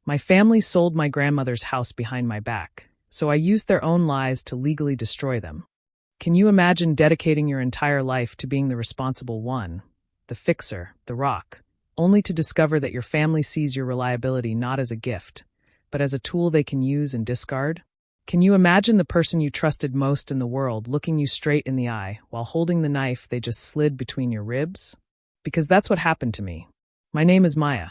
My family sold my grandmother's house behind my back, so I used their own lies to legally destroy them. Can you imagine dedicating your entire life to being the responsible one, the fixer, the rock, only to discover that your family sees your reliability not as a gift, but as a tool they can use and discard? Can you imagine the person you trusted most in the world looking you straight in the eye while holding the knife they just slid between your ribs? Because that's what happened to me. My name is Maya.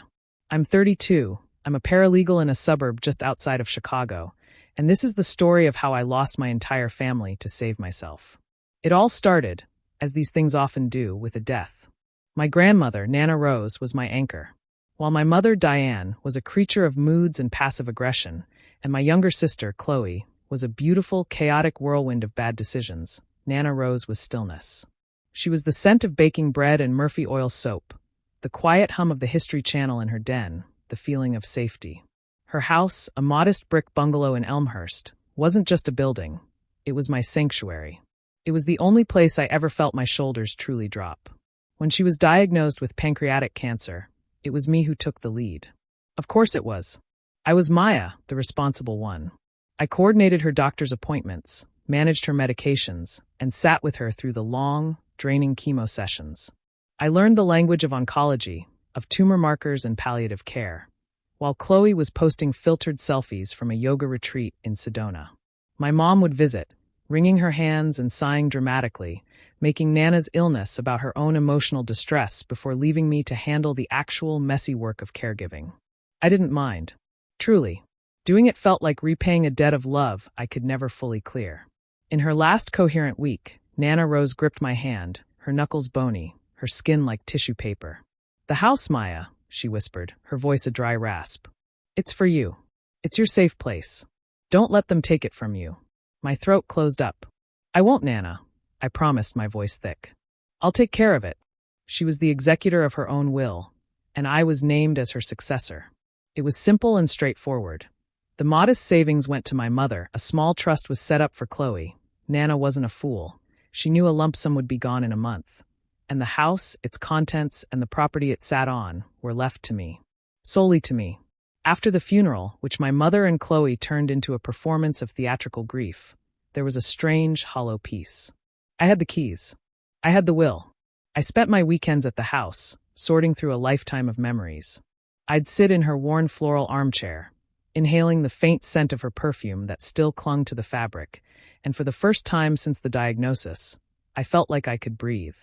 I'm 32. I'm a paralegal in a suburb just outside of Chicago, and this is the story of how I lost my entire family to save myself. It all started, as these things often do, with a death. My grandmother, Nana Rose, was my anchor, while my mother, Diane, was a creature of moods and passive aggression, and my younger sister, Chloe, was a beautiful, chaotic whirlwind of bad decisions. Nana Rose was stillness. She was the scent of baking bread and Murphy oil soap, the quiet hum of the History Channel in her den, the feeling of safety. Her house, a modest brick bungalow in Elmhurst, wasn't just a building. It was my sanctuary. It was the only place I ever felt my shoulders truly drop. When she was diagnosed with pancreatic cancer, it was me who took the lead. Of course it was. I was Maya, the responsible one. I coordinated her doctor's appointments, managed her medications, and sat with her through the long, draining chemo sessions. I learned the language of oncology, of tumor markers and palliative care, while Chloe was posting filtered selfies from a yoga retreat in Sedona. My mom would visit, wringing her hands and sighing dramatically, making Nana's illness about her own emotional distress before leaving me to handle the actual messy work of caregiving. I didn't mind. Truly. Doing it felt like repaying a debt of love I could never fully clear. In her last coherent week, Nana Rose gripped my hand, her knuckles bony, her skin like tissue paper. "The house, Maya," she whispered, her voice a dry rasp. "It's for you. It's your safe place. Don't let them take it from you." My throat closed up. "I won't, Nana," I promised, my voice thick. "I'll take care of it." She was the executor of her own will, and I was named as her successor. It was simple and straightforward. The modest savings went to my mother, a small trust was set up for Chloe. Nana wasn't a fool. She knew a lump sum would be gone in a month. And the house, its contents, and the property it sat on were left to me. Solely to me. After the funeral, which my mother and Chloe turned into a performance of theatrical grief, there was a strange, hollow peace. I had the keys. I had the will. I spent my weekends at the house, sorting through a lifetime of memories. I'd sit in her worn floral armchair, inhaling the faint scent of her perfume that still clung to the fabric, and for the first time since the diagnosis, I felt like I could breathe.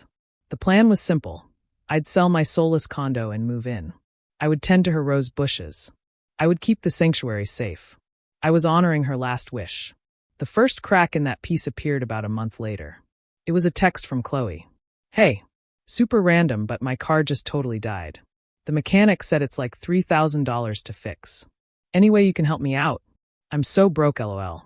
The plan was simple. I'd sell my soulless condo and move in. I would tend to her rose bushes. I would keep the sanctuary safe. I was honoring her last wish. The first crack in that piece appeared about a month later. It was a text from Chloe. "Hey, super random, but my car just totally died. The mechanic said it's like $3,000 to fix. Any way you can help me out? I'm so broke, lol."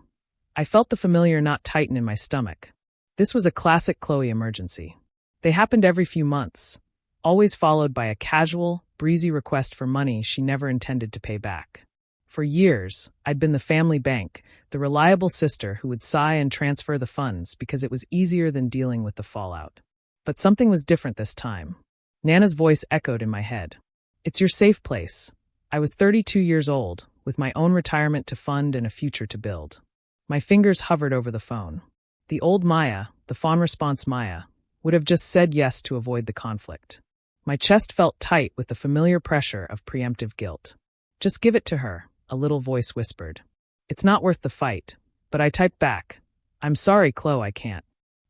I felt the familiar knot tighten in my stomach. This was a classic Chloe emergency. They happened every few months, always followed by a casual, breezy request for money she never intended to pay back. For years, I'd been the family bank, the reliable sister who would sigh and transfer the funds because it was easier than dealing with the fallout. But something was different this time. Nana's voice echoed in my head. "It's your safe place." I was 32 years old, with my own retirement to fund and a future to build. My fingers hovered over the phone. The old Maya, the fawn response Maya, would have just said yes to avoid the conflict. My chest felt tight with the familiar pressure of preemptive guilt. "Just give it to her," a little voice whispered. "It's not worth the fight." But I typed back, "I'm sorry, Chloe, I can't.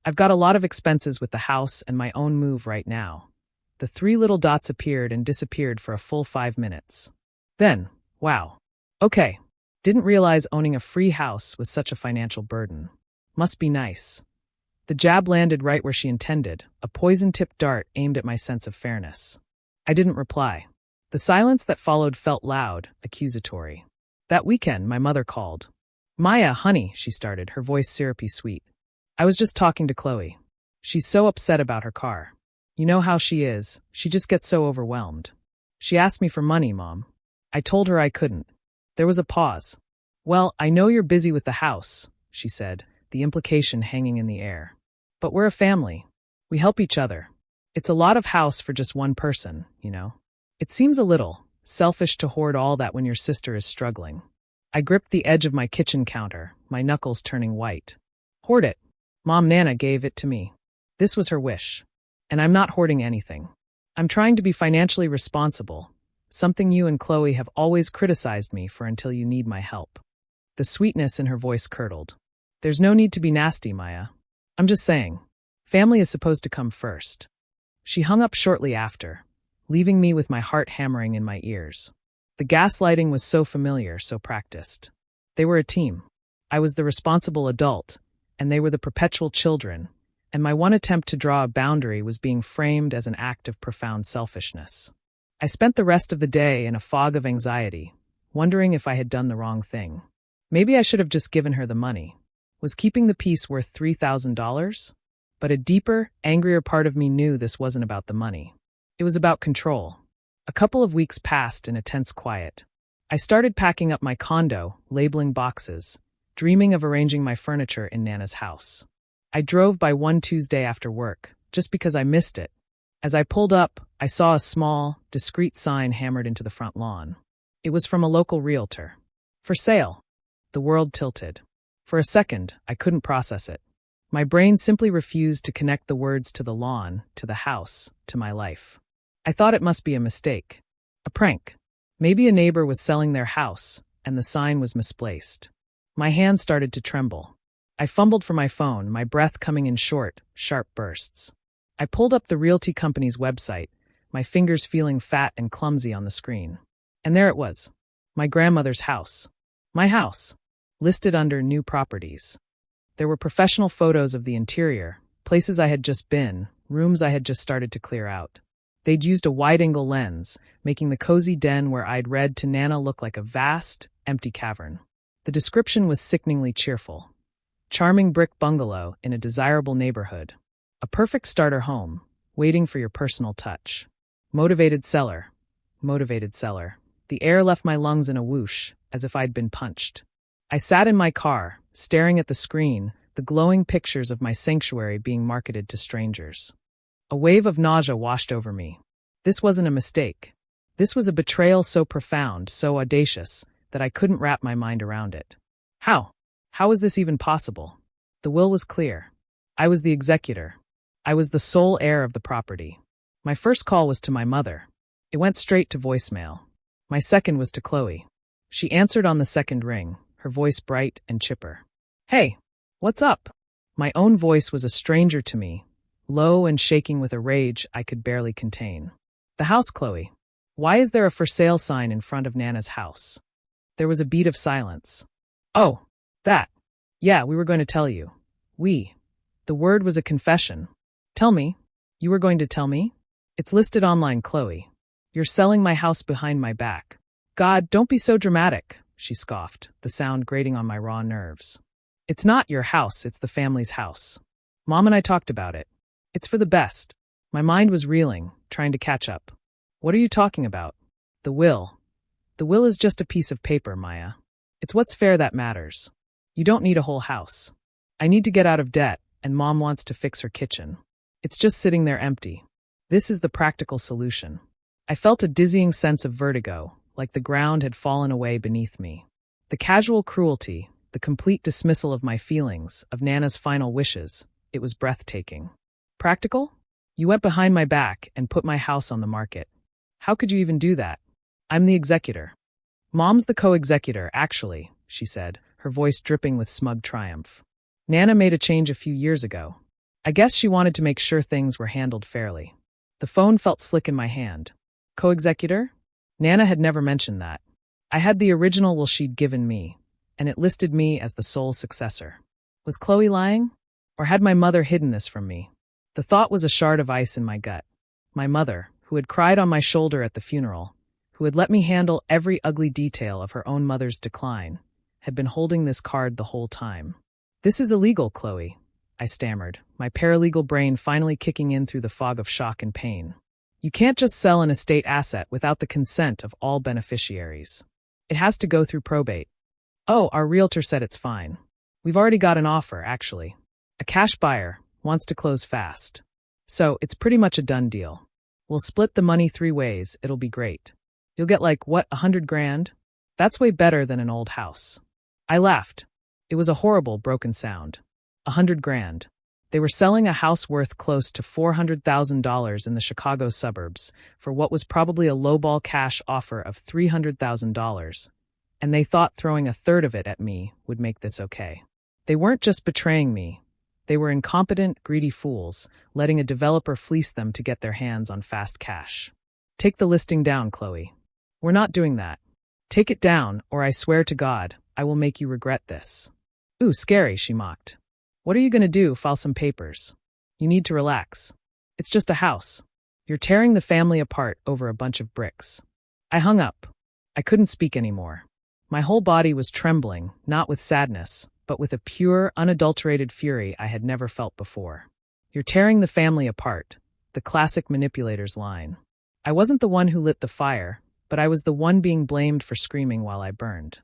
I've got a lot of expenses with the house and my own move right now." The three little dots appeared and disappeared for a full 5 minutes. Then, wow. Okay. Didn't realize owning a free house was such a financial burden. Must be nice. The jab landed right where she intended, a poison-tipped dart aimed at my sense of fairness. I didn't reply. The silence that followed felt loud, accusatory. That weekend, my mother called. "Maya, honey," she started, her voice syrupy sweet. "I was just talking to Chloe. She's so upset about her car. You know how she is, she just gets so overwhelmed. She asked me for money, Mom. I told her I couldn't." There was a pause. "Well, I know you're busy with the house," she said, the implication hanging in the air. "But we're a family. We help each other. It's a lot of house for just one person, you know. It seems a little, Selfish to hoard all that when your sister is struggling. I gripped the edge of my kitchen counter, my knuckles turning white. Hoard it. Mom Nana gave it to me. This was her wish. And I'm not hoarding anything. I'm trying to be financially responsible, something you and Chloe have always criticized me for until you need my help. The sweetness in her voice curdled. There's no need to be nasty, Maya. I'm just saying. Family is supposed to come first. She hung up shortly after, leaving me with my heart hammering in my ears. The gaslighting was so familiar, so practiced. They were a team. I was the responsible adult, and they were the perpetual children, and my one attempt to draw a boundary was being framed as an act of profound selfishness. I spent the rest of the day in a fog of anxiety, wondering if I had done the wrong thing. Maybe I should have just given her the money. Was keeping the peace worth $3,000? But a deeper, angrier part of me knew this wasn't about the money. It was about control. A couple of weeks passed in a tense quiet. I started packing up my condo, labeling boxes, dreaming of arranging my furniture in Nana's house. I drove by one Tuesday after work, just because I missed it. As I pulled up, I saw a small, discreet sign hammered into the front lawn. It was from a local realtor. For sale. The world tilted. For a second, I couldn't process it. My brain simply refused to connect the words to the lawn, to the house, to my life. I thought it must be a mistake. A prank. Maybe a neighbor was selling their house, and the sign was misplaced. My hands started to tremble. I fumbled for my phone, my breath coming in short, sharp bursts. I pulled up the realty company's website, my fingers feeling fat and clumsy on the screen. And there it was. My grandmother's house. My house. Listed under new properties. There were professional photos of the interior, places I had just been, rooms I had just started to clear out. They'd used a wide-angle lens, making the cozy den where I'd read to Nana look like a vast, empty cavern. The description was sickeningly cheerful. Charming brick bungalow in a desirable neighborhood. A perfect starter home, waiting for your personal touch. Motivated seller. Motivated seller. The air left my lungs in a whoosh, as if I'd been punched. I sat in my car, staring at the screen, the glowing pictures of my sanctuary being marketed to strangers. A wave of nausea washed over me. This wasn't a mistake. This was a betrayal so profound, so audacious, that I couldn't wrap my mind around it. How? How was this even possible? The will was clear. I was the executor. I was the sole heir of the property. My first call was to my mother. It went straight to voicemail. My second was to Chloe. She answered on the second ring, her voice bright and chipper. Hey, what's up? My own voice was a stranger to me, low and shaking with a rage I could barely contain. The house, Chloe. Why is there a for sale sign in front of Nana's house? There was a beat of silence. Oh, that. Yeah, we were going to tell you. We. The word was a confession. Tell me. You were going to tell me? It's listed online, Chloe. You're selling my house behind my back. God, don't be so dramatic, she scoffed, the sound grating on my raw nerves. It's not your house, it's the family's house. Mom and I talked about it. It's for the best. My mind was reeling, trying to catch up. What are you talking about? The will. The will is just a piece of paper, Maya. It's what's fair that matters. You don't need a whole house. I need to get out of debt, and Mom wants to fix her kitchen. It's just sitting there empty. This is the practical solution. I felt a dizzying sense of vertigo, like the ground had fallen away beneath me. The casual cruelty, the complete dismissal of my feelings, of Nana's final wishes, it was breathtaking. Practical? You went behind my back and put my house on the market. How could you even do that? I'm the executor. Mom's the co-executor, actually, she said, her voice dripping with smug triumph. Nana made a change a few years ago. I guess she wanted to make sure things were handled fairly. The phone felt slick in my hand. Co-executor? Nana had never mentioned that. I had the original will she'd given me, and it listed me as the sole successor. Was Chloe lying? Or had my mother hidden this from me? The thought was a shard of ice in my gut. My mother, who had cried on my shoulder at the funeral, who had let me handle every ugly detail of her own mother's decline, had been holding this card the whole time. This is illegal, Chloe, I stammered, my paralegal brain finally kicking in through the fog of shock and pain. You can't just sell an estate asset without the consent of all beneficiaries. It has to go through probate. Oh, our realtor said it's fine. We've already got an offer, actually. A cash buyer wants to close fast. So, it's pretty much a done deal. We'll split the money 3 ways, it'll be great. You'll get like, what, 100 grand? That's way better than an old house. I laughed. It was a horrible, broken sound. 100 grand. They were selling a house worth close to $400,000 in the Chicago suburbs for what was probably a lowball cash offer of $300,000, and they thought throwing a third of it at me would make this okay. They weren't just betraying me. They were incompetent, greedy fools, letting a developer fleece them to get their hands on fast cash. Take the listing down, Chloe. We're not doing that. Take it down, or I swear to God, I will make you regret this. Ooh, scary, she mocked. What are you going to do, file some papers? You need to relax. It's just a house. You're tearing the family apart over a bunch of bricks. I hung up. I couldn't speak anymore. My whole body was trembling, not with sadness, but with a pure, unadulterated fury I had never felt before. You're tearing the family apart, the classic manipulator's line. I wasn't the one who lit the fire, but I was the one being blamed for screaming while I burned.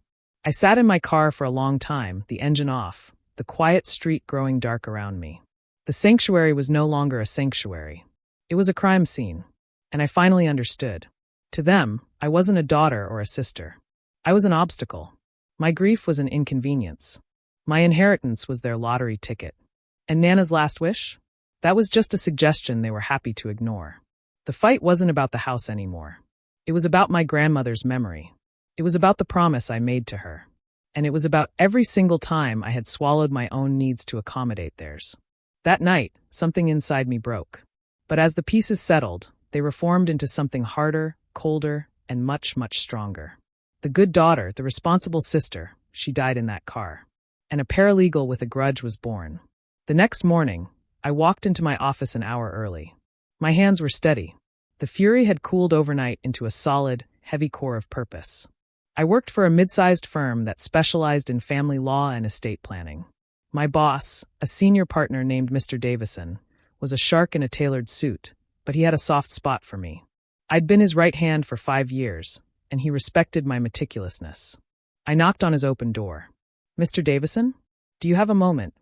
I sat in my car for a long time, the engine off, the quiet street growing dark around me. The sanctuary was no longer a sanctuary. It was a crime scene, and I finally understood. To them, I wasn't a daughter or a sister. I was an obstacle. My grief was an inconvenience. My inheritance was their lottery ticket. And Nana's last wish? That was just a suggestion they were happy to ignore. The fight wasn't about the house anymore. It was about my grandmother's memory. It was about the promise I made to her. And it was about every single time I had swallowed my own needs to accommodate theirs. That night, something inside me broke. But as the pieces settled, they reformed into something harder, colder, and much, much stronger. The good daughter, the responsible sister, she died in that car. And a paralegal with a grudge was born. The next morning, I walked into my office an hour early. My hands were steady. The fury had cooled overnight into a solid, heavy core of purpose. I worked for a mid-sized firm that specialized in family law and estate planning. My boss, a senior partner named Mr. Davison, was a shark in a tailored suit, but he had a soft spot for me. I'd been his right hand for 5 years, and he respected my meticulousness. I knocked on his open door. Mr. Davison? Do you have a moment?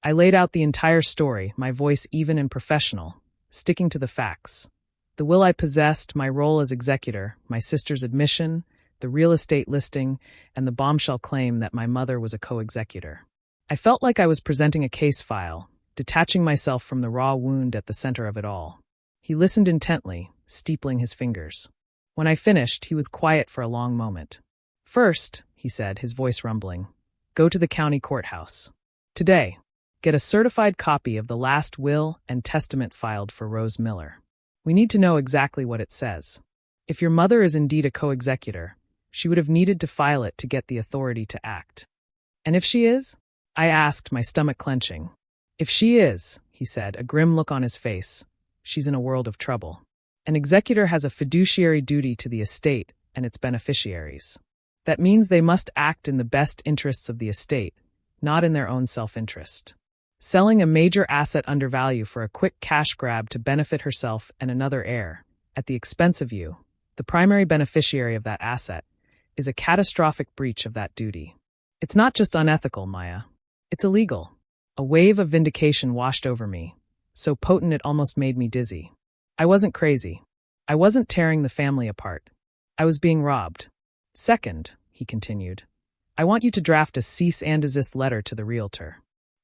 I laid out the entire story, my voice even and professional, sticking to the facts. The will I possessed, my role as executor, my sister's admission, the real estate listing, and the bombshell claim that my mother was a co-executor. I felt like I was presenting a case file, detaching myself from the raw wound at the center of it all. He listened intently, steepling his fingers. When I finished, he was quiet for a long moment. First, he said, his voice rumbling, go to the county courthouse. Today, get a certified copy of the last will and testament filed for Rose Miller. We need to know exactly what it says. If your mother is indeed a co-executor, she would have needed to file it to get the authority to act. And if she is? I asked, my stomach clenching. If she is, he said, a grim look on his face, she's in a world of trouble. An executor has a fiduciary duty to the estate and its beneficiaries. That means they must act in the best interests of the estate, not in their own self-interest. Selling a major asset under value for a quick cash grab to benefit herself and another heir, at the expense of you, the primary beneficiary of that asset, is a catastrophic breach of that duty. It's not just unethical, Maya. It's illegal. A wave of vindication washed over me, so potent it almost made me dizzy. I wasn't crazy. I wasn't tearing the family apart. I was being robbed. Second, he continued, I want you to draft a cease and desist letter to the realtor,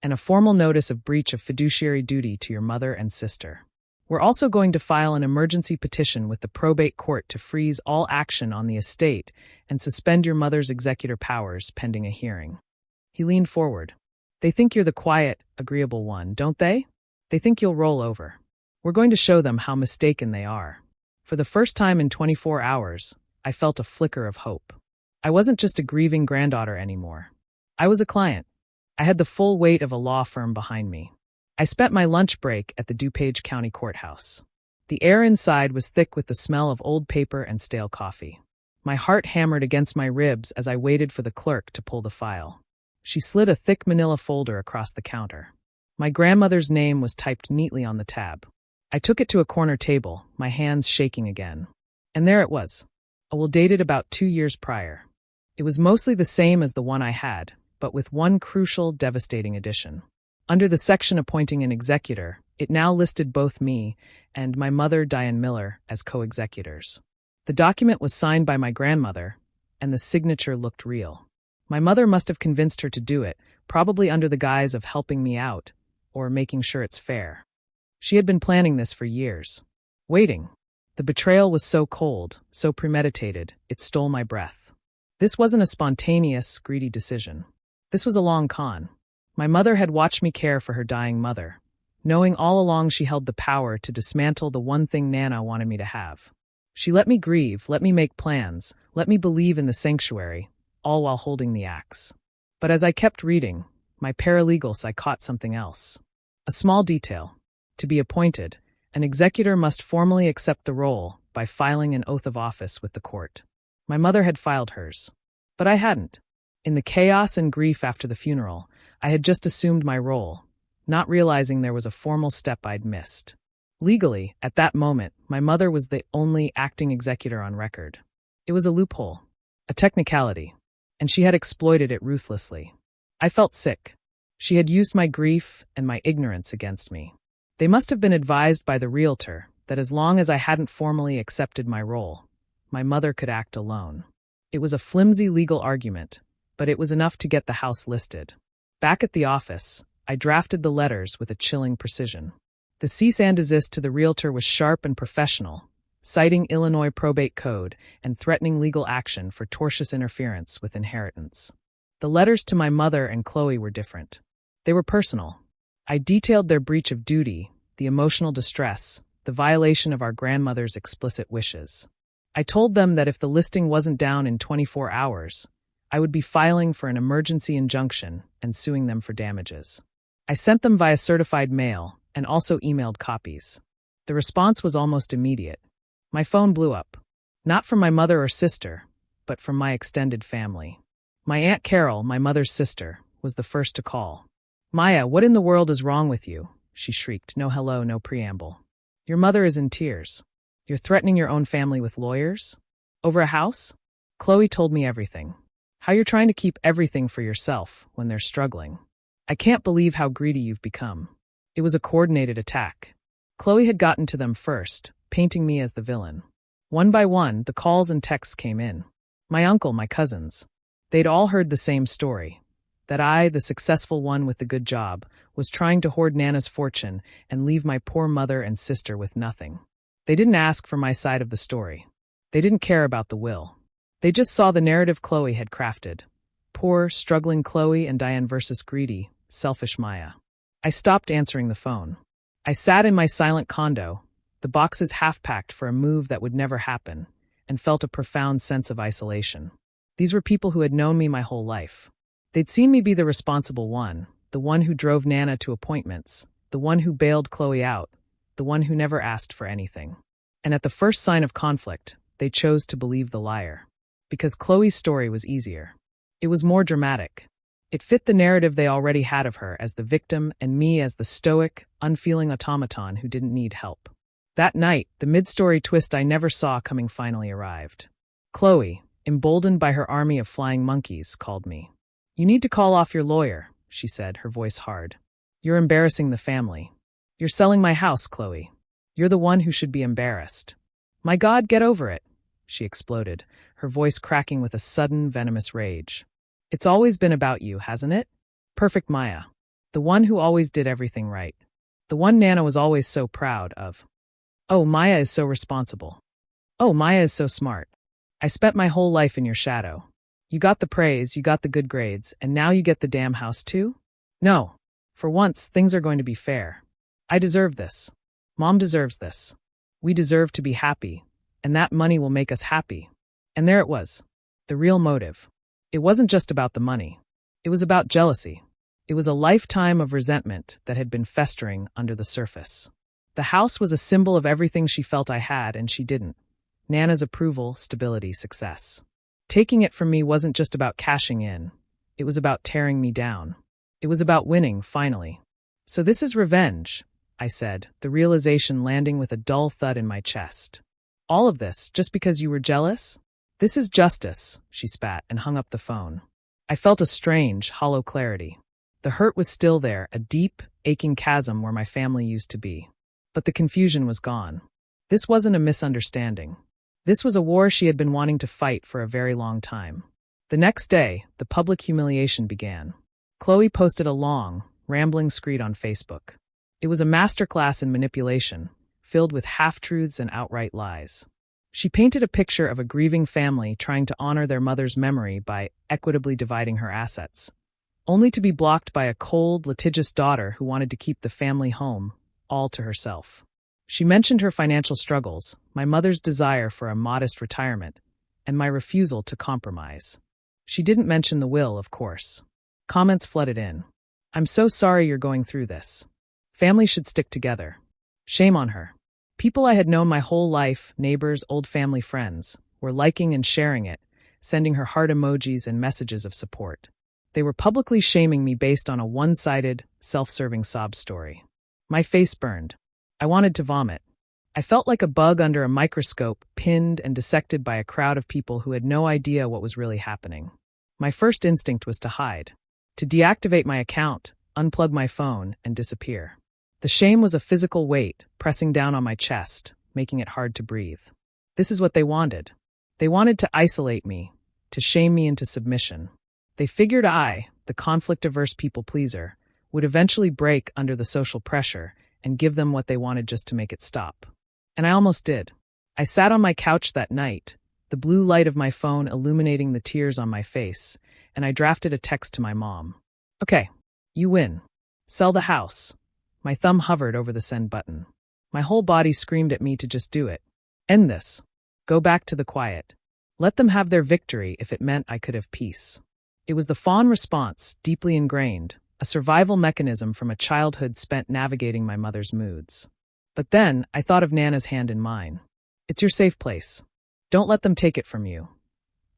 and a formal notice of breach of fiduciary duty to your mother and sister. We're also going to file an emergency petition with the probate court to freeze all action on the estate and suspend your mother's executor powers pending a hearing. He leaned forward. They think you're the quiet, agreeable one, don't they? They think you'll roll over. We're going to show them how mistaken they are. For the first time in 24 hours, I felt a flicker of hope. I wasn't just a grieving granddaughter anymore. I was a client. I had the full weight of a law firm behind me. I spent my lunch break at the DuPage County Courthouse. The air inside was thick with the smell of old paper and stale coffee. My heart hammered against my ribs as I waited for the clerk to pull the file. She slid a thick manila folder across the counter. My grandmother's name was typed neatly on the tab. I took it to a corner table, my hands shaking again. And there it was, a will dated about 2 years prior. It was mostly the same as the one I had, but with one crucial, devastating addition. Under the section appointing an executor, it now listed both me and my mother, Diane Miller, as co-executors. The document was signed by my grandmother, and the signature looked real. My mother must have convinced her to do it, probably under the guise of helping me out, or making sure it's fair. She had been planning this for years. Waiting. The betrayal was so cold, so premeditated, it stole my breath. This wasn't a spontaneous, greedy decision. This was a long con. My mother had watched me care for her dying mother, knowing all along she held the power to dismantle the one thing Nana wanted me to have. She let me grieve, let me make plans, let me believe in the sanctuary, all while holding the axe. But as I kept reading, my paralegal I caught something else. A small detail. To be appointed, an executor must formally accept the role by filing an oath of office with the court. My mother had filed hers. But I hadn't. In the chaos and grief after the funeral, I had just assumed my role, not realizing there was a formal step I'd missed. Legally, at that moment, my mother was the only acting executor on record. It was a loophole, a technicality, and she had exploited it ruthlessly. I felt sick. She had used my grief and my ignorance against me. They must have been advised by the realtor that as long as I hadn't formally accepted my role, my mother could act alone. It was a flimsy legal argument, but it was enough to get the house listed. Back at the office, I drafted the letters with a chilling precision. The cease and desist to the realtor was sharp and professional, citing Illinois probate code and threatening legal action for tortious interference with inheritance. The letters to my mother and Chloe were different. They were personal. I detailed their breach of duty, the emotional distress, the violation of our grandmother's explicit wishes. I told them that if the listing wasn't down in 24 hours, I would be filing for an emergency injunction and suing them for damages. I sent them via certified mail and also emailed copies. The response was almost immediate. My phone blew up. Not from my mother or sister, but from my extended family. My Aunt Carol, my mother's sister, was the first to call. "Maya, what in the world is wrong with you?" she shrieked. No hello, no preamble. "Your mother is in tears. You're threatening your own family with lawyers? Over a house?" Chloe told me everything. How you're trying to keep everything for yourself when they're struggling. "I can't believe how greedy you've become." It was a coordinated attack. Chloe had gotten to them first, painting me as the villain. One by one, the calls and texts came in. My uncle, my cousins. They'd all heard the same story. That I, the successful one with the good job, was trying to hoard Nana's fortune and leave my poor mother and sister with nothing. They didn't ask for my side of the story. They didn't care about the will. They just saw the narrative Chloe had crafted. Poor, struggling Chloe and Diane versus greedy, selfish Maya. I stopped answering the phone. I sat in my silent condo, the boxes half-packed for a move that would never happen, and felt a profound sense of isolation. These were people who had known me my whole life. They'd seen me be the responsible one, the one who drove Nana to appointments, the one who bailed Chloe out, the one who never asked for anything. And at the first sign of conflict, they chose to believe the liar. Because Chloe's story was easier. It was more dramatic. It fit the narrative they already had of her as the victim and me as the stoic, unfeeling automaton who didn't need help. That night, the mid-story twist I never saw coming finally arrived. Chloe, emboldened by her army of flying monkeys, called me. "You need to call off your lawyer," she said, her voice hard. "You're embarrassing the family. You're selling my house, Chloe. You're the one who should be embarrassed." "My God, get over it," she exploded, her voice cracking with a sudden, venomous rage. "It's always been about you, hasn't it? Perfect Maya. The one who always did everything right. The one Nana was always so proud of. Oh, Maya is so responsible. Oh, Maya is so smart. I spent my whole life in your shadow. You got the praise, you got the good grades, and now you get the damn house too? No. For once, things are going to be fair. I deserve this. Mom deserves this. We deserve to be happy, and that money will make us happy." And there it was. The real motive. It wasn't just about the money. It was about jealousy. It was a lifetime of resentment that had been festering under the surface. The house was a symbol of everything she felt I had and she didn't. Nana's approval, stability, success. Taking it from me wasn't just about cashing in. It was about tearing me down. It was about winning, finally. "So this is revenge," I said, the realization landing with a dull thud in my chest. "All of this, just because you were jealous? This is justice," she spat and hung up the phone. I felt a strange, hollow clarity. The hurt was still there, a deep, aching chasm where my family used to be. But the confusion was gone. This wasn't a misunderstanding. This was a war she had been wanting to fight for a very long time. The next day, the public humiliation began. Chloe posted a long, rambling screed on Facebook. It was a masterclass in manipulation, filled with half-truths and outright lies. She painted a picture of a grieving family trying to honor their mother's memory by equitably dividing her assets, only to be blocked by a cold, litigious daughter who wanted to keep the family home, all to herself. She mentioned her financial struggles, my mother's desire for a modest retirement, and my refusal to compromise. She didn't mention the will, of course. Comments flooded in. I'm so sorry you're going through this. Family should stick together. Shame on her. People I had known my whole life, neighbors, old family friends, were liking and sharing it, sending her heart emojis and messages of support. They were publicly shaming me based on a one-sided, self-serving sob story. My face burned. I wanted to vomit. I felt like a bug under a microscope, pinned and dissected by a crowd of people who had no idea what was really happening. My first instinct was to hide, to deactivate my account, unplug my phone, and disappear. The shame was a physical weight, pressing down on my chest, making it hard to breathe. This is what they wanted. They wanted to isolate me, to shame me into submission. They figured I, the conflict-averse people-pleaser, would eventually break under the social pressure and give them what they wanted just to make it stop. And I almost did. I sat on my couch that night, the blue light of my phone illuminating the tears on my face, and I drafted a text to my mom. Okay, you win. Sell the house. My thumb hovered over the send button. My whole body screamed at me to just do it. End this. Go back to the quiet. Let them have their victory if it meant I could have peace. It was the fawn response, deeply ingrained, a survival mechanism from a childhood spent navigating my mother's moods. But then, I thought of Nana's hand in mine. It's your safe place. Don't let them take it from you.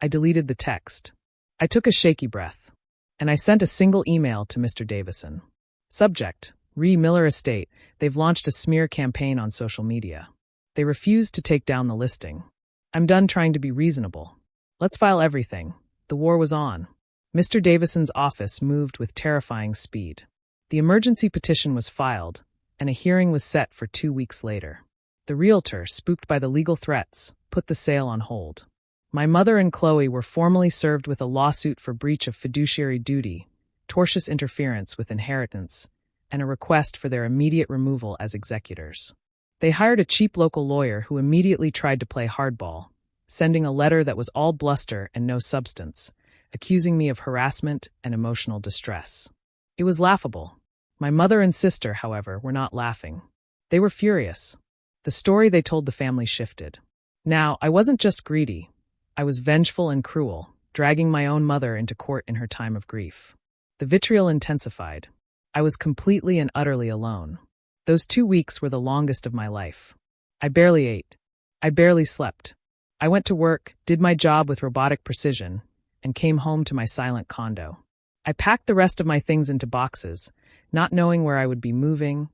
I deleted the text. I took a shaky breath. And I sent a single email to Mr. Davison. Subject: Miller Estate. They've launched a smear campaign on social media. They refused to take down the listing. I'm done trying to be reasonable. Let's file everything. The war was on. Mr. Davison's office moved with terrifying speed. The emergency petition was filed, and a hearing was set for 2 weeks later. The realtor, spooked by the legal threats, put the sale on hold. My mother and Chloe were formally served with a lawsuit for breach of fiduciary duty, tortious interference with inheritance, and a request for their immediate removal as executors. They hired a cheap local lawyer who immediately tried to play hardball, sending a letter that was all bluster and no substance, accusing me of harassment and emotional distress. It was laughable. My mother and sister, however, were not laughing. They were furious. The story they told the family shifted. Now, I wasn't just greedy. I was vengeful and cruel, dragging my own mother into court in her time of grief. The vitriol intensified. I was completely and utterly alone. Those 2 weeks were the longest of my life. I barely ate. I barely slept. I went to work, did my job with robotic precision, and came home to my silent condo. I packed the rest of my things into boxes, not knowing where I would be moving,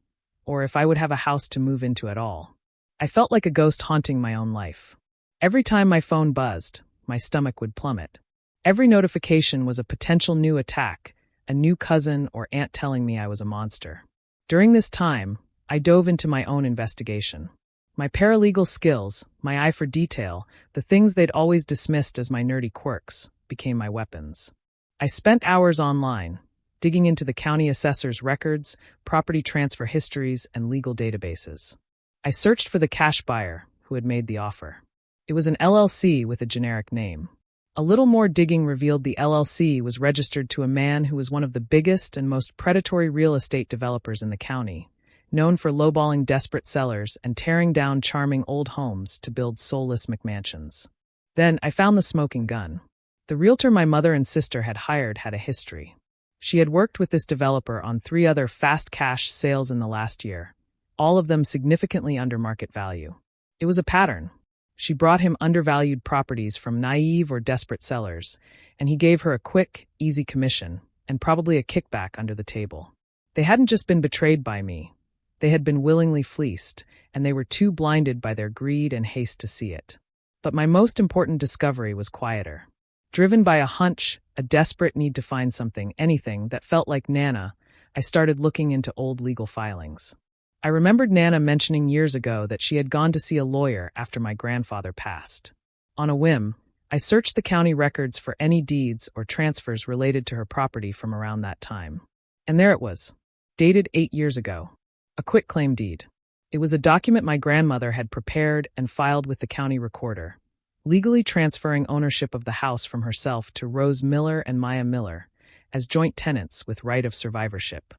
or if I would have a house to move into at all. I felt like a ghost haunting my own life. Every time my phone buzzed, my stomach would plummet. Every notification was a potential new attack, a new cousin or aunt telling me I was a monster. During this time, I dove into my own investigation. My paralegal skills, my eye for detail, the things they'd always dismissed as my nerdy quirks, became my weapons. I spent hours online, digging into the county assessor's records, property transfer histories, and legal databases. I searched for the cash buyer who had made the offer. It was an LLC with a generic name. A little more digging revealed the LLC was registered to a man who was one of the biggest and most predatory real estate developers in the county, known for lowballing desperate sellers and tearing down charming old homes to build soulless McMansions. Then I found the smoking gun. The realtor my mother and sister had hired had a history. She had worked with this developer on 3 other fast cash sales in the last year, all of them significantly under market value. It was a pattern. She brought him undervalued properties from naive or desperate sellers, and he gave her a quick, easy commission, and probably a kickback under the table. They hadn't just been betrayed by me. They had been willingly fleeced, and they were too blinded by their greed and haste to see it. But my most important discovery was quieter. Driven by a hunch, a desperate need to find something, anything, that felt like Nana, I started looking into old legal filings. I remembered Nana mentioning years ago that she had gone to see a lawyer after my grandfather passed. On a whim, I searched the county records for any deeds or transfers related to her property from around that time. And there it was, dated 8 years ago. A quitclaim deed. It was a document my grandmother had prepared and filed with the county recorder, legally transferring ownership of the house from herself to Rose Miller and Maya Miller as joint tenants with right of survivorship.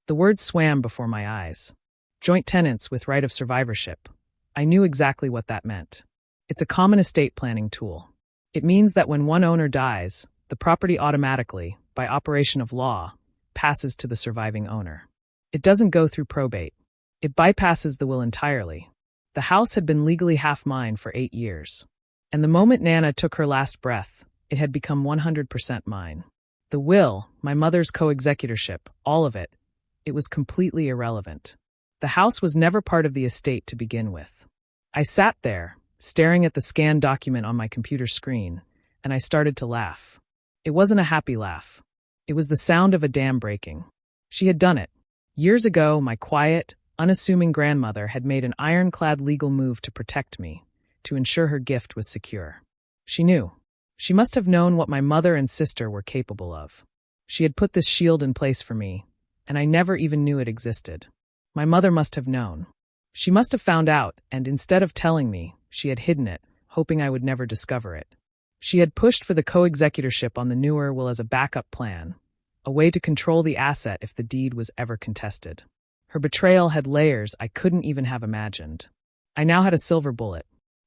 The word swam before my eyes. Joint tenants with right of survivorship. I knew exactly what that meant. It's a common estate planning tool. It means that when one owner dies, the property automatically, by operation of law, passes to the surviving owner. It doesn't go through probate. It bypasses the will entirely. The house had been legally half mine for 8 years. And the moment Nana took her last breath, it had become 100% mine. The will, my mother's co-executorship, all of it, it was completely irrelevant. The house was never part of the estate to begin with. I sat there, staring at the scanned document on my computer screen, and I started to laugh. It wasn't a happy laugh. It was the sound of a dam breaking. She had done it. Years ago, my quiet, unassuming grandmother had made an ironclad legal move to protect me, to ensure her gift was secure. She knew. She must have known what my mother and sister were capable of. She had put this shield in place for me, and I never even knew it existed. My mother must have known. She must have found out, and instead of telling me, she had hidden it, hoping I would never discover it. She had pushed for the co-executorship on the newer will as a backup plan, a way to control the asset if the deed was ever contested. Her betrayal had layers I couldn't even have imagined. I now had a silver bullet.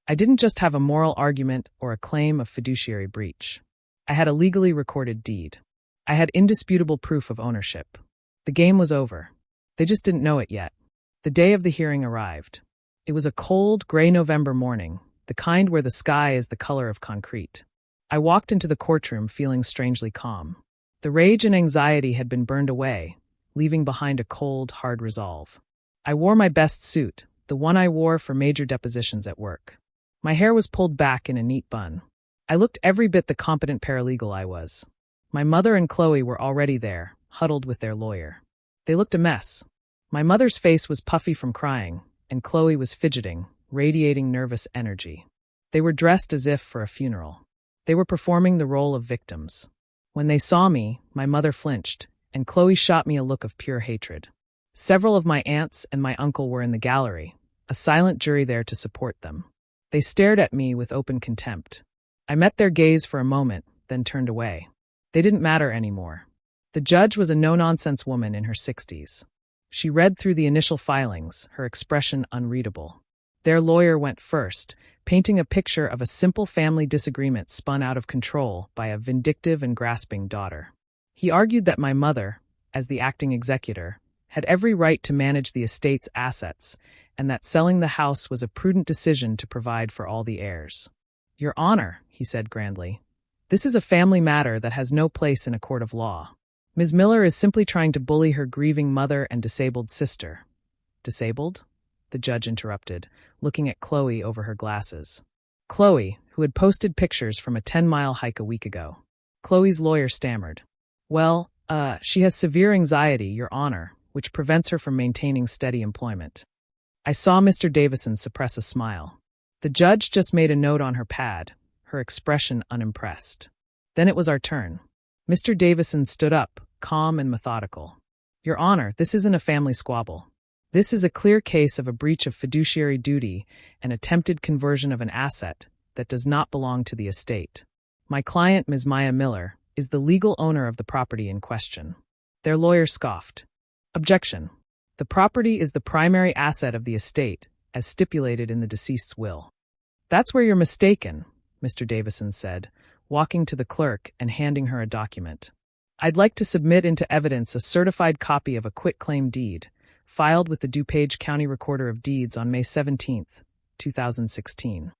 I didn't just have a moral argument or a claim of fiduciary breach. I had a legally recorded deed. I had indisputable proof of ownership. The game was over. They just didn't know it yet. The day of the hearing arrived. It was a cold, gray November morning, the kind where the sky is the color of concrete. I walked into the courtroom feeling strangely calm. The rage and anxiety had been burned away, leaving behind a cold, hard resolve. I wore my best suit, the one I wore for major depositions at work. My hair was pulled back in a neat bun. I looked every bit the competent paralegal I was. My mother and Chloe were already there, huddled with their lawyer. They looked a mess. My mother's face was puffy from crying, and Chloe was fidgeting, radiating nervous energy. They were dressed as if for a funeral. They were performing the role of victims. When they saw me, my mother flinched, and Chloe shot me a look of pure hatred. Several of my aunts and my uncle were in the gallery, a silent jury there to support them. They stared at me with open contempt. I met their gaze for a moment, then turned away. They didn't matter anymore. The judge was a no-nonsense woman in her 60s. She read through the initial filings, her expression unreadable. Their lawyer went first, painting a picture of a simple family disagreement spun out of control by a vindictive and grasping daughter. He argued that my mother, as the acting executor, had every right to manage the estate's assets, and that selling the house was a prudent decision to provide for all the heirs. "Your Honor," he said grandly, "this is a family matter that has no place in a court of law. Ms. Miller is simply trying to bully her grieving mother and disabled sister." "Disabled?" the judge interrupted, looking at Chloe over her glasses. Chloe, who had posted pictures from a 10-mile hike a week ago. Chloe's lawyer stammered. "Well, she has severe anxiety, Your Honor, which prevents her from maintaining steady employment." I saw Mr. Davison suppress a smile. The judge just made a note on her pad, her expression unimpressed. Then it was our turn. Mr. Davison stood up, calm and methodical. "Your Honor, this isn't a family squabble. This is a clear case of a breach of fiduciary duty and attempted conversion of an asset that does not belong to the estate. My client, Ms. Maya Miller, is the legal owner of the property in question." Their lawyer scoffed. "Objection. The property is the primary asset of the estate, as stipulated in the deceased's will." "That's where you're mistaken," Mr. Davison said, walking to the clerk and handing her a document. "I'd like to submit into evidence a certified copy of a quitclaim deed, filed with the DuPage County Recorder of Deeds on May 17, 2016.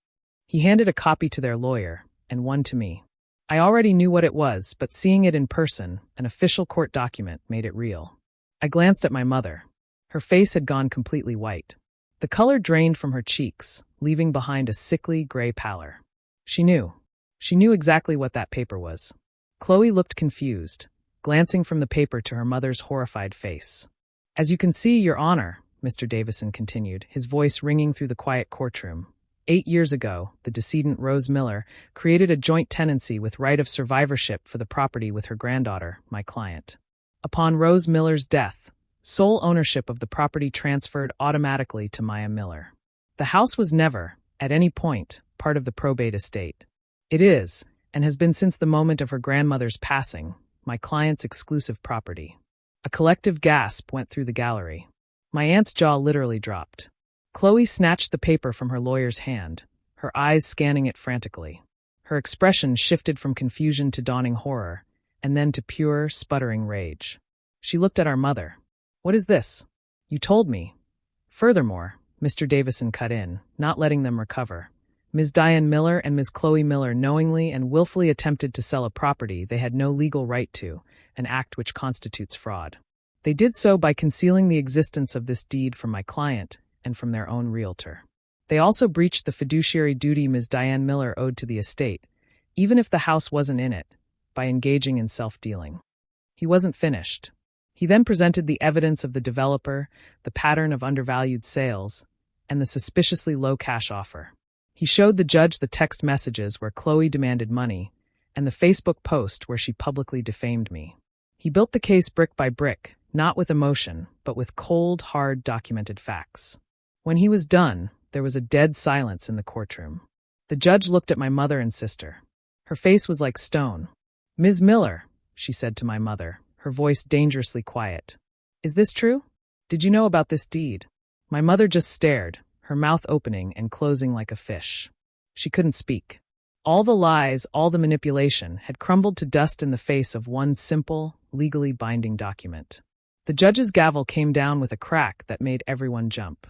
He handed a copy to their lawyer, and one to me. I already knew what it was, but seeing it in person, an official court document, made it real. I glanced at my mother. Her face had gone completely white. The color drained from her cheeks, leaving behind a sickly gray pallor. She knew. She knew exactly what that paper was. Chloe looked confused, glancing from the paper to her mother's horrified face. "As you can see, Your Honor," Mr. Davison continued, his voice ringing through the quiet courtroom. 8 years ago, the decedent Rose Miller created a joint tenancy with right of survivorship for the property with her granddaughter, my client. Upon Rose Miller's death, sole ownership of the property transferred automatically to Maya Miller. The house was never, at any point, part of the probate estate. It is, and has been since the moment of her grandmother's passing, my client's exclusive property. A collective gasp went through the gallery. My aunt's jaw literally dropped. Chloe snatched the paper from her lawyer's hand, her eyes scanning it frantically. Her expression shifted from confusion to dawning horror, and then to pure, sputtering rage. She looked at our mother. "What is this? You told me." Furthermore, Mr. Davison cut in, not letting them recover. Ms. Diane Miller and Ms. Chloe Miller knowingly and willfully attempted to sell a property they had no legal right to, an act which constitutes fraud. They did so by concealing the existence of this deed from my client and from their own realtor. They also breached the fiduciary duty Ms. Diane Miller owed to the estate, even if the house wasn't in it, by engaging in self-dealing. He wasn't finished. He then presented the evidence of the developer, the pattern of undervalued sales, and the suspiciously low cash offer. He showed the judge the text messages where Chloe demanded money, and the Facebook post where she publicly defamed me. He built the case brick by brick, not with emotion, but with cold, hard, documented facts. When he was done, there was a dead silence in the courtroom. The judge looked at my mother and sister. Her face was like stone. "Ms. Miller," she said to my mother, her voice dangerously quiet. "Is this true? Did you know about this deed?" My mother just stared, her mouth opening and closing like a fish. She couldn't speak. All the lies, all the manipulation, had crumbled to dust in the face of one simple, legally binding document. The judge's gavel came down with a crack that made everyone jump.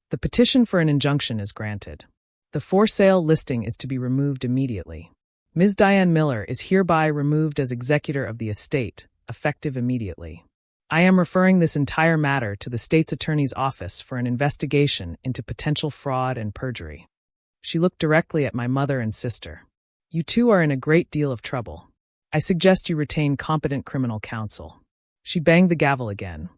The petition for an injunction is granted. The for sale listing is to be removed immediately. Ms. Diane Miller is hereby removed as executor of the estate, effective immediately. I am referring this entire matter to the state's attorney's office for an investigation into potential fraud and perjury. She looked directly at my mother and sister. "You two are in a great deal of trouble. I suggest you retain competent criminal counsel." She banged the gavel again.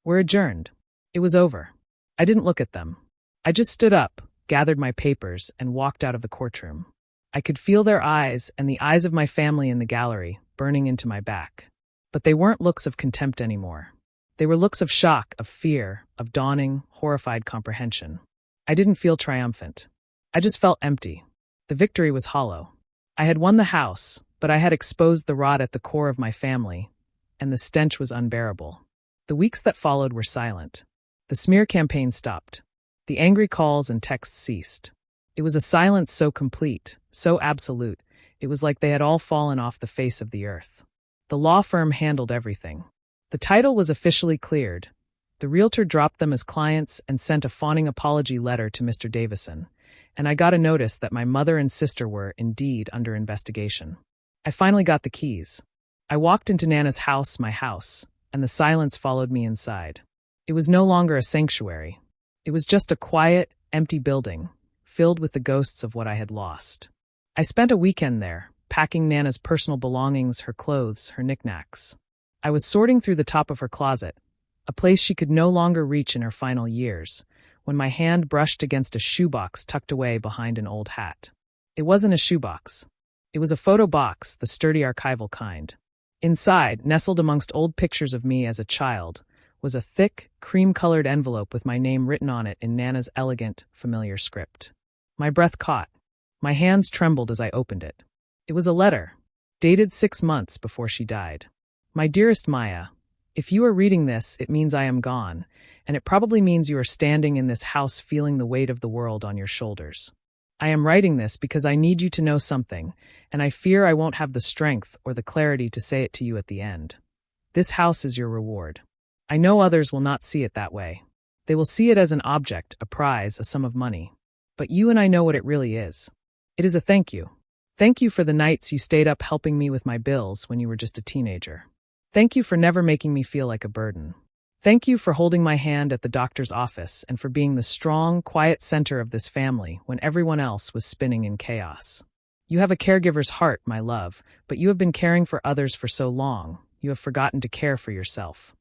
"We're adjourned." It was over. I didn't look at them. I just stood up, gathered my papers, and walked out of the courtroom. I could feel their eyes and the eyes of my family in the gallery burning into my back. But they weren't looks of contempt anymore. They were looks of shock, of fear, of dawning, horrified comprehension. I didn't feel triumphant. I just felt empty. The victory was hollow. I had won the house, but I had exposed the rot at the core of my family, and the stench was unbearable. The weeks that followed were silent. The smear campaign stopped. The angry calls and texts ceased. It was a silence so complete, so absolute, it was like they had all fallen off the face of the earth. The law firm handled everything. The title was officially cleared. The realtor dropped them as clients and sent a fawning apology letter to Mr. Davison, and I got a notice that my mother and sister were, indeed, under investigation. I finally got the keys. I walked into Nana's house, my house, and the silence followed me inside. It was no longer a sanctuary. It was just a quiet, empty building, filled with the ghosts of what I had lost. I spent a weekend there, packing Nana's personal belongings, her clothes, her knickknacks. I was sorting through the top of her closet, a place she could no longer reach in her final years, when my hand brushed against a shoebox tucked away behind an old hat. It wasn't a shoebox. It was a photo box, the sturdy archival kind. Inside, nestled amongst old pictures of me as a child, was a thick, cream-colored envelope with my name written on it in Nana's elegant, familiar script. My breath caught. My hands trembled as I opened it. It was a letter, dated 6 months before she died. "My dearest Maya, if you are reading this, it means I am gone, and it probably means you are standing in this house feeling the weight of the world on your shoulders. I am writing this because I need you to know something, and I fear I won't have the strength or the clarity to say it to you at the end. This house is your reward. I know others will not see it that way. They will see it as an object, a prize, a sum of money. But you and I know what it really is. It is a thank you. Thank you for the nights you stayed up helping me with my bills when you were just a teenager. Thank you for never making me feel like a burden. Thank you for holding my hand at the doctor's office and for being the strong, quiet center of this family when everyone else was spinning in chaos. You have a caregiver's heart, my love, but you have been caring for others for so long, you have forgotten to care for yourself.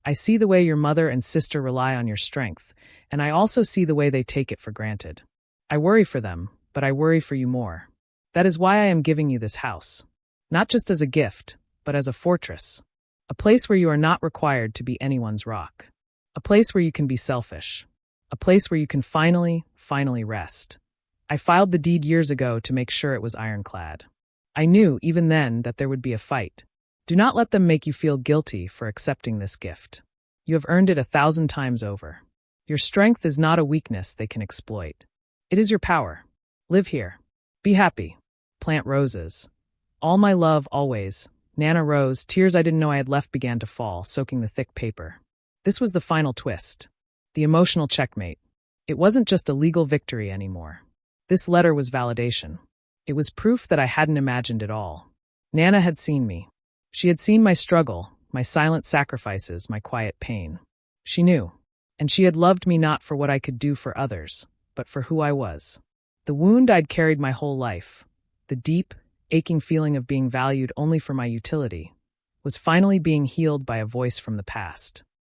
I see the way your mother and sister rely on your strength, and I also see the way they take it for granted. I worry for them, but I worry for you more. That is why I am giving you this house. Not just as a gift, but as a fortress. A place where you are not required to be anyone's rock. A place where you can be selfish. A place where you can finally rest. I filed the deed years ago to make sure it was ironclad. I knew, even then, that there would be a fight. Do not let them make you feel guilty for accepting this gift. You have earned it 1,000 times over. Your strength is not a weakness they can exploit. It is your power. Live here. Be happy. Plant roses. All my love, always. Nana Rose. Tears I didn't know I had left began to fall, soaking the thick paper. This was the final twist. The emotional checkmate. It wasn't just a legal victory anymore. This letter was validation. It was proof that I hadn't imagined it all. Nana had seen me. She had seen my struggle, my silent sacrifices, my quiet pain. She knew. And she had loved me not for what I could do for others, but for who I was. The wound I'd carried my whole life, the deep, aching feeling of being valued only for my utility, was finally being healed by a voice from the past.